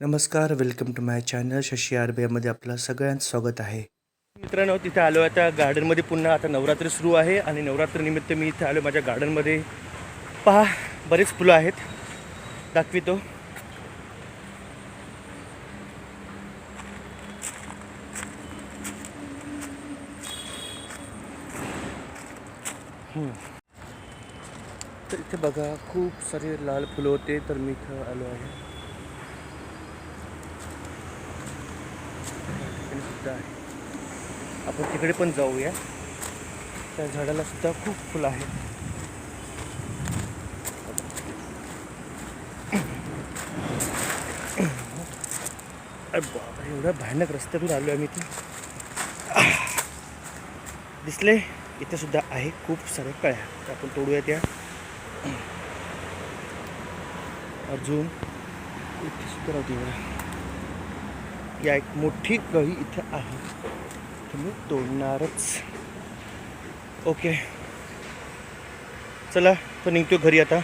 नमस्कार, welcome to my channel Shashi आरबीआयमध्ये आपलं सगळ्यांचं स्वागत आहे. मित्रांनो, तिथे आलो आता गार्डनमध्ये. पुन्हा आता नवरात्री सुरू आहे आणि नवरात्रीनिमित्त मी इथे आलो माझ्या गार्डनमध्ये. पहा, बरेच फुलं आहेत, दाखवितो. तर इथे बघा, खूप सारे लाल फुलं होते, तर मी इथं आलो आहे. सुद्धा आहे, आपण तिकडे पण जाऊया. त्या झाडाला सुद्धा खूप फुलं आहेत. अरे बाबा, एवढ्या भयानक रस्त्यातून आलो आहे मी. इथे दिसले, इथे सुद्धा आहे खूप साऱ्या कळ्या, तर आपण तोडूया त्या. अजून इथे सुद्धा राहते बघा, या एक मोठी कळी इथे आहे, तुम्ही तोडणारच. ओके, चला तर निघतो घरी आता.